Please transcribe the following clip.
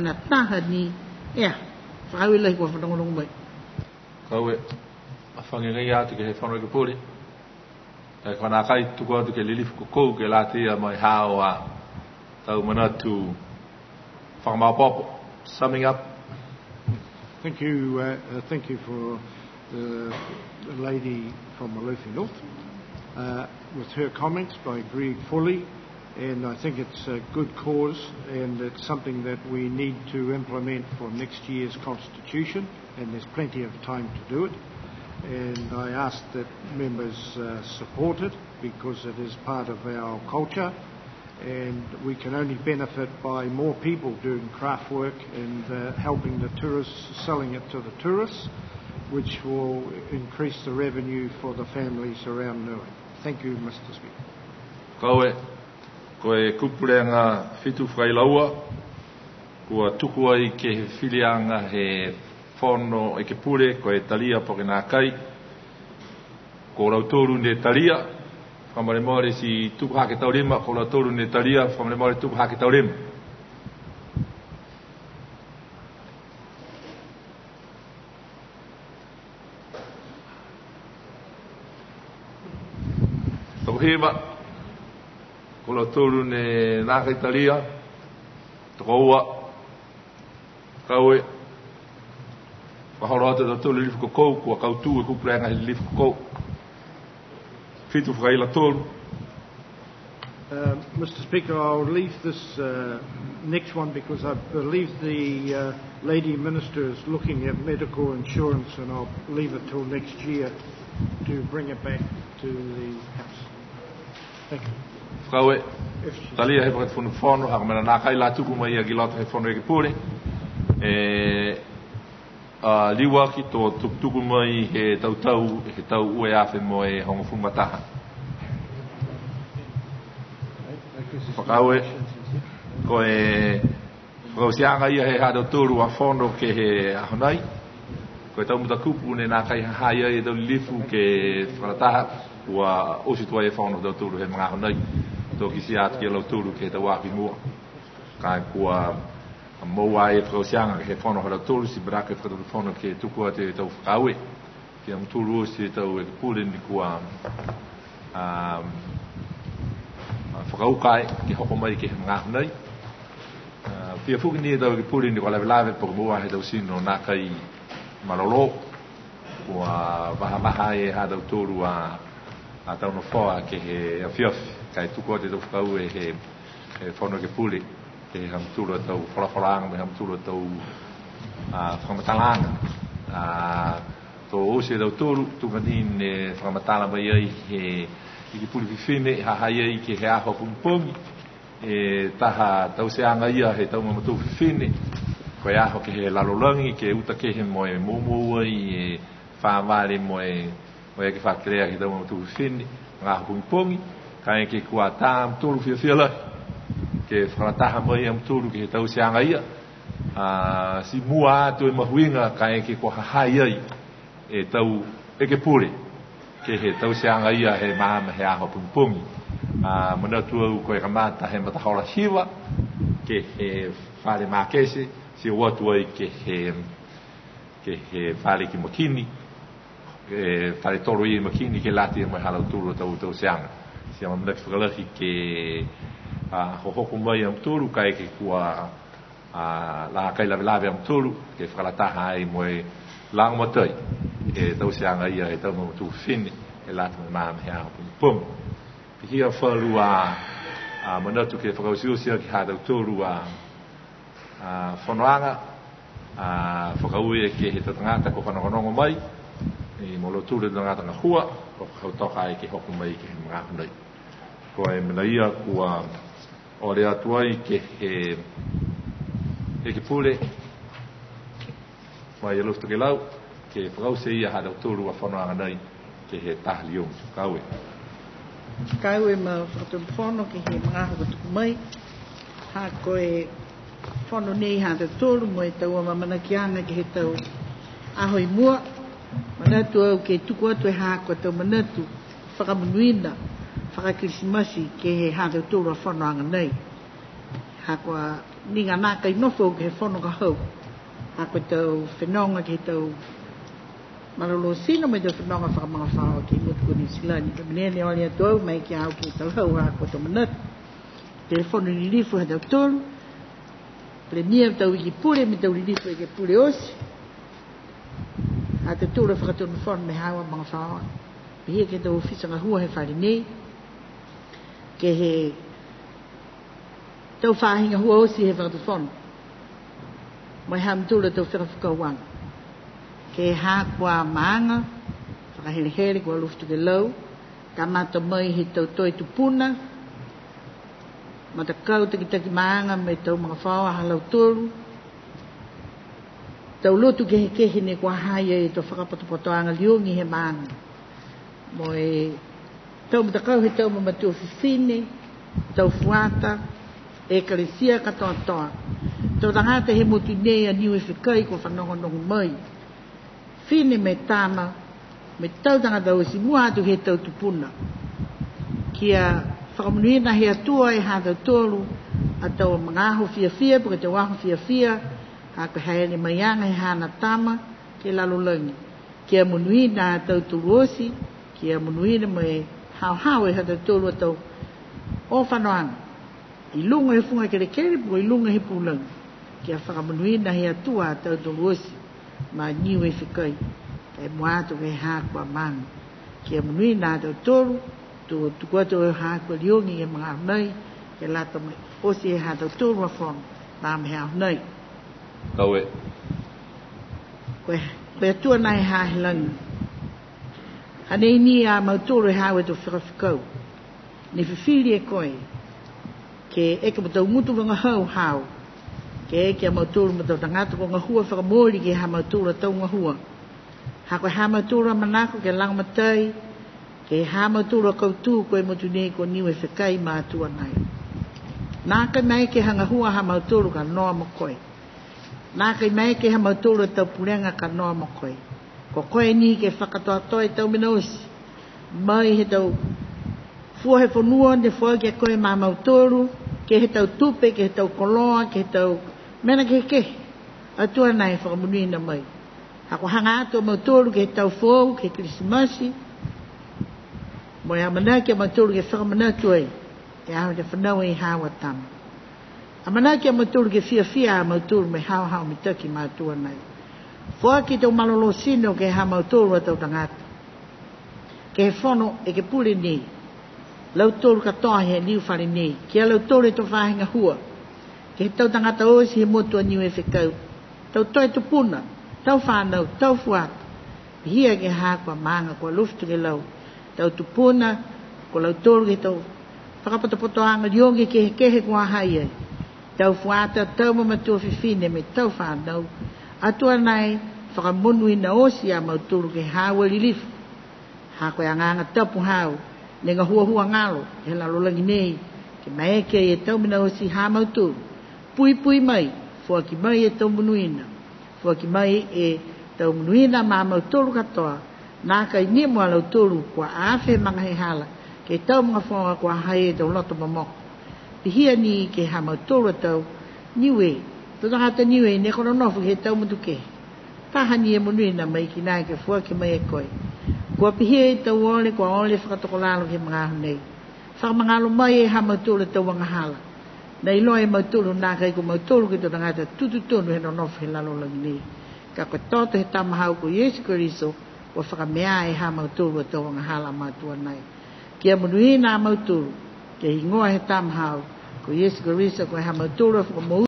na taha ni ea whakawe lai kua whanongonongo mai kawe a whangengai atu ke he whanoi ke pori e kwana kai tuku atu ke lilifu kukou ke latia mai hao a tau manatu whakamapopo. Summing up. Thank you for the lady from Malofi North. With her comments, I agree fully, and I think it's a good cause, and it's something that we need to implement for next year's constitution, and there's plenty of time to do it. And I ask that members support it because it is part of our culture, and we can only benefit by more people doing craft work and helping the tourists, selling it to the tourists, which will increase the revenue for the families around Nui. Thank you, Mr. Speaker. Koe kupurenga fitu whailaua, kua tuku ai ke he whilianga he whono e ke pure, koe talia poke nā kai, ko rautoru ne talia, whamare mōre si tuku hake taurima, ko rautoru ne talia, whamare mōre tuku hake taurima. Tau hema, ko rautoru ne nā kai talia, toko ua, kaue, wahoro atu rautoru lifu kokou, kua kautu e kupurenga he lifu kokou. Mr. Speaker, I'll leave this next one because I believe the Lady Minister is looking at medical insurance, and I'll leave it till next year to bring it back to the House. Thank you. Kaue, talia he pakat whunu whono, haka mena nā kai la tuku mai a gilata he whono e ke pūre. Liwa ki tō tuku mai he tautau, he tau ue awhi mo e hongo whumataha. Whakaue, ko e whakausianga ia he hado tōru a whono ke he ahonai. Ko e tau muta kupu ne nā kai haia e tau lifu ke whanataha, ua osi tua e whono tau tōru he mga ahonai. Tō kisi atu ki lau tōru ke tau api mua. Kai kua moa e whakausianga ke he whono hara tōru si baraka e whakausianga ke tukua te tau whakaue. Ki am tōru osi tau e pūre ni kua whakaukai ki hoko mai ki he mga ahonai. Pia fuki ni e tau ki pūre ni kua lawe poko mua he tau sino nā kai malolo. Kua maha e ha tau tōru a tau no whoa ke he awhiawhi. Kai tukua te tau whakaue he whono ke pūre. Ke hamtūra tau whorawhoranga, me hamtūra tau whamatalanga. Tō ose tau tōru, tūkani ne whakamatala mai ai he iki puri whiwhine, hahai ai ke he aho pungpongi. Taha tau seanga ia he tau mamatu whiwhine. Koe aho ke he lalolangi, ke uta ke he moe mōmōua i whāware moe ke whakerea ke tau mamatu whiwhine. Ngā aho pungpongi, kai ke kua tā amtōru whiawhia lai. Ke whanataha mai am tūru ke he tau seanga ia. Si mua atu e mahuinga kai ke kua hahai ai e tau e ke pure. Ke he tau seanga ia he mahama he aho pungpungi. Manatu au koe kamata he matahora hiwa. Ke he whare mākese. Si watu ai ke he whare ki makini. Whare toro i makini ke lati e mai halau tūru tau seanga. Si ama manaki whakalaki ke hoko mai am tōru kai ke kua la kai lawe am tōru ke whakalataha ai moe lang matai e tau seanga ia e tau mamatu whine e lata mai maha me hea pum. Pihia whalu manatu ke whakausiosia ki hādau tōru whanoanga whakaue ke he tatangata ko whanongonongo mai e molo tūre tangata ngā hua ko whakautoka ai ke hoko mai ke he mga hunai. Ko e mena ia kua o re atuai ke he pūre mai e loftu ke lau ke whakause ia hadau tōru a whanoanga nei ke he tahli o kaue. Kaue ma whakatun whono ke he mga hoko tuku mai. Ha koe whono nei hadau tōru mo e tau ama manakianga ke he tau ahoi mua. Manatu au ke tuku atu e hako tau manatu whakamanuina. Whakakisimasi ke he hadau tōru a whanoanga nei. Hakua ni ngā nā kai nofo ke whono ka hau. A koe tau whenonga ke tau marolo sino me tau whenonga whakamanga whao ke mutu ko New Zealand. Ka menea ni olia tau mai ki au ke tau hau a koe tau manat. Te whono ni rifu ha tau tolu. Le nia tau iki pure me tau rifu e ke pure osi. A te tūra whakatonu whono me hawa mga whao. Pihia ke tau whisanga hua he whare nei. Ke he tau whahinga hua osi he whakatonu whono. Mai ham tūra tau whakawanga. Ke hā kua maanga, whakahere kua luftu ke lau, ka mata mai he tau toi tupuna, mata kau taki maanga me tau mga whaua halau tūru, tau lotu ke he kehe ne kua haia e tau whakapatopotoanga liongi he maanga. Mo e tau mata kau he tau mamatua whiwhine, tau fuata, e kalesia katoa toa. Tau tangata he motu nei a niu e whikai kua whanongonongo mai. Whine me tāma, me tau tangata o si mua atu he tau tupuna. Kia whakamunuina he atua e hātau tōru, a tau mga aho fia, puka tau aho fia, a koe haere mai anga he hāna tāma, ke lalolangi. Kia munuina a tau turuosi, kia munuina me hao e hātau tōru a tau o whanoanga. I lunga he funga kere, puka i lunga he pūlangi. Kia whakamunuina he atua a tau turuosi. Ma niu e whikai, e moato ke hākua manga. Kia munui nā tau tōru, tu kua tau e hākua liongi e mga nei, ke lata mai osi e hātau tōru a whono, nā me hao nei. Kaue. Koe atua nai hāhilangi. Hanei ni a mau tōru e hāwe tau whakawhikau. Ni whiwhiri e koe, ke eka matau mutu wanga hau, ke eke a mautūra ma tau tangata ko ngahua whakamori ke ha mautūra tau ngahua. Ha koe ha mautūra manako ke lang matai, ke ha mautūra kautū koe motu nei ko niwe whikai mātua nai. Nā kai mai ke ha ngahua ha mautūra ka noa mo koe. Nā kai mai ke ha mautūra tau purenga ka noa mo koe. Ko koe ni ke whakatoa toi tau minausi. Mai he tau fua he whanua ne fua ke koe mā mautūru, ke he tau tupe, ke he tau koloa, ke he tau mena ke atua nai whakamunui na mai. Hako hanga atua mautoro ke tau fōu, ke Krismasi. Mo e amana ke mautoro ke whakamana tuai. E aho te whanau e hawa tama. Amana ke mautoro ke fia a mautoro me hao mitaki mātua nai. Fua ki tau malolo sino ke ha mautoro a tau tangata. Ke he whono e ke pule nei. Lau tōru katoa he niu whare nei. Kia lau tōru e tō whahinga hua. Ke tau tangata osi he motua niu e whikau. Tau toi tupuna, tau whanau, tau fuata. Hia ke hākua maanga kua luftu ke lau. Tau tupuna, ko lau tōru ke tau whakapatopotoanga riongi ke he kehe kua haia. Tau fuata, tau mamatua whiwhine me tau whanau. Atua nai, whakamunu ina osi a mauturu ke hawa lilifu. Hākua anganga tapu hau. Nenga hua ngalo, he la lolangi nei. Ke mai ke e tau mina osi ha mauturu. Pui mai, fua ki mai e tau munuina. Fua ki mai e tau munuina ma mauturu katoa. Nā kai ni mua lau turu kua awhe manga he hala. Ke tau mga whonga kua hai e tau loto mamoko. Pihia ni ke ha mauturu tau niwe. Totangata niwe ne kono nofu ke tau mutuke. Taha ni e munuina mai ki nai ke fua ki mai e koe. Kua pihia e tau ole, kua ole whakatokolalo ke mga ahu nei. Whakamangalo mai e ha mauturu tau wanga hala. Nei loa e mauturu nā kai ko mauturu ki tō tangata tututonu he no nofu he lalo langi nei. Ka koe toto he tamahau ko Yesu Keriso, wa whakamea e ha mauturu tau wanga hala mātua nei. Kia munui nā mauturu, ke hingoa he tamahau ko Yesu Keriso ko he ha mauturu whakamau.